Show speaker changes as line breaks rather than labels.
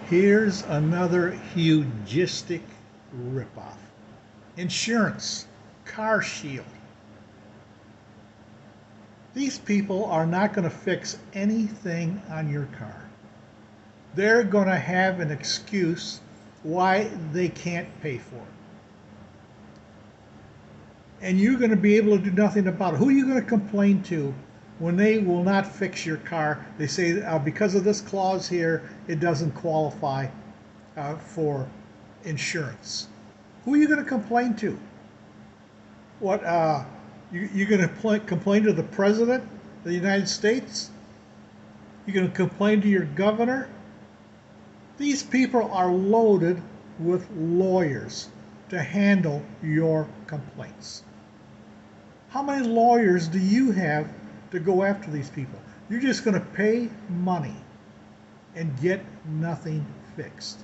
Here's another hugistic ripoff. Insurance, car shield. These people are not going to fix anything on your car. They're going to have an excuse why they can't pay for it. And you're going to be able to do nothing about it. Who are you going to complain to when they will not fix your car? They say, because of this clause here, it doesn't qualify for insurance. Who are you going to complain to? What, you're going to complain to the President of the United States? You're going to complain to your governor? These people are loaded with lawyers to handle your complaints. How many lawyers do you have to go after these people? You're just going to pay money and get nothing fixed.